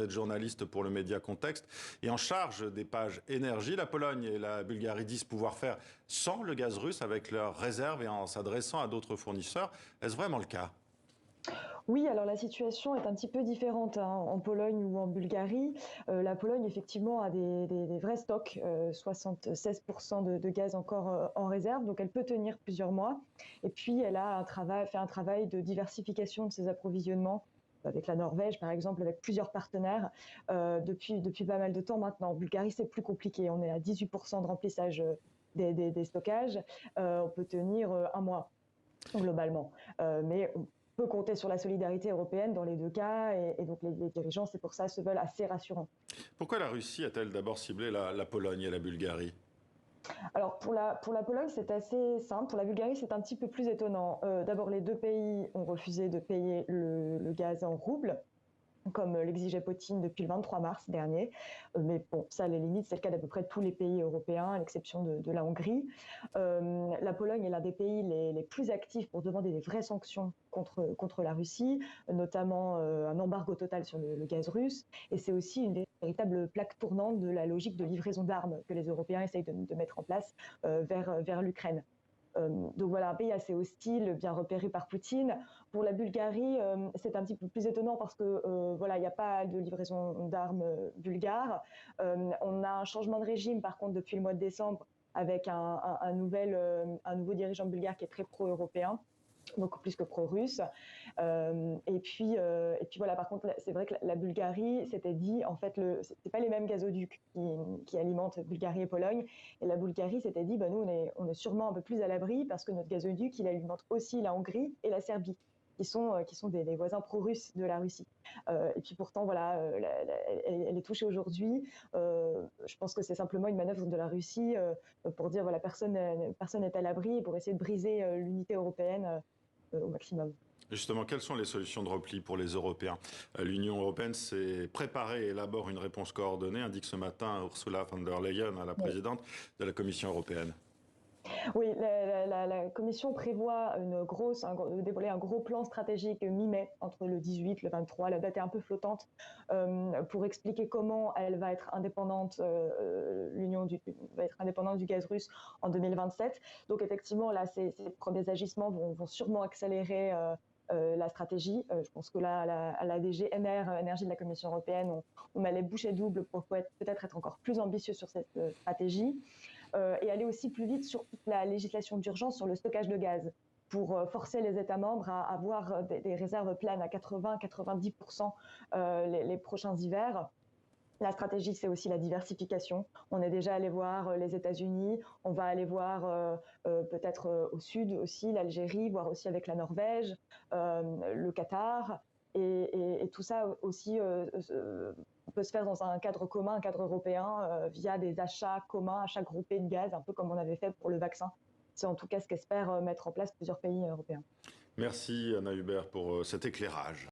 Vous êtes journaliste pour le média Contexte et en charge des pages énergie. La Pologne et la Bulgarie disent pouvoir faire sans le gaz russe avec leurs réserves et en s'adressant à d'autres fournisseurs. Est-ce vraiment le cas? Oui, alors la situation est un petit peu différente en Pologne ou en Bulgarie. La Pologne, effectivement, a des vrais stocks, 76% de gaz encore en réserve, donc elle peut tenir plusieurs mois. Et puis, elle a fait un travail de diversification de ses approvisionnements avec la Norvège, par exemple, avec plusieurs partenaires depuis pas mal de temps maintenant. En Bulgarie, c'est plus compliqué. On est à 18% de remplissage des stockages. On peut tenir un mois globalement. Mais on peut compter sur la solidarité européenne dans les deux cas, et donc les dirigeants, c'est pour ça, se veulent assez rassurants. Pourquoi la Russie a-t-elle d'abord ciblé la Pologne et la Bulgarie? Alors pour la Pologne, c'est assez simple. Pour la Bulgarie, c'est un petit peu plus étonnant. D'abord, les deux pays ont refusé de payer le gaz en roubles, comme l'exigeait Poutine depuis le 23 mars dernier. Mais bon, ça, à la limite, c'est le cas d'à peu près tous les pays européens, à l'exception de la Hongrie. La Pologne est l'un des pays les plus actifs pour demander des vraies sanctions contre la Russie, notamment un embargo total sur le gaz russe. Et c'est aussi une véritable plaque tournante de la logique de livraison d'armes que les Européens essayent de mettre en place vers l'Ukraine. Donc voilà, un pays assez hostile, bien repéré par Poutine. Pour la Bulgarie, c'est un petit peu plus étonnant parce que voilà, il n'y a pas de livraison d'armes bulgares. On a un changement de régime, par contre, depuis le mois de décembre, avec un nouveau dirigeant bulgare qui est très pro-européen, beaucoup plus que pro-russe. Et puis voilà, par contre, c'est vrai que la Bulgarie s'était dit, en fait, c'est pas les mêmes gazoducs qui alimentent Bulgarie et Pologne. Et la Bulgarie s'était dit, bah, nous, on est sûrement un peu plus à l'abri parce que notre gazoduc, il alimente aussi la Hongrie et la Serbie, qui sont des voisins pro-russes de la Russie. Et puis pourtant, voilà, elle est touchée aujourd'hui. Je pense que c'est simplement une manœuvre de la Russie pour dire, voilà, personne n'est à l'abri, et pour essayer de briser l'unité européenne au maximum. Justement, quelles sont les solutions de repli pour les Européens? L'Union européenne s'est préparée et élabore une réponse coordonnée, indique ce matin Ursula von der Leyen, la Oui. présidente de la Commission européenne. Oui, la Commission prévoit de dévoiler un gros plan stratégique mi-mai, entre le 18 et le 23. La date est un peu flottante, pour expliquer comment elle va être indépendante, va être indépendante du gaz russe en 2027. Donc effectivement, là, ces premiers agissements vont sûrement accélérer la stratégie. Je pense que là, à la DG Énergie de la Commission européenne, on met les bouchées doubles pour peut-être être encore plus ambitieux sur cette stratégie, et aller aussi plus vite sur toute la législation d'urgence sur le stockage de gaz, pour forcer les États membres à avoir des réserves pleines à 80-90% les prochains hivers. La stratégie, c'est aussi la diversification. On est déjà allé voir les États-Unis, on va aller voir peut-être au sud aussi, l'Algérie, voire aussi avec la Norvège, le Qatar. Et tout ça aussi peut se faire dans un cadre commun, un cadre européen, via des achats communs, achats groupés de gaz, un peu comme on avait fait pour le vaccin. C'est en tout cas ce qu'espèrent mettre en place plusieurs pays européens. Merci Anna Hubert pour cet éclairage.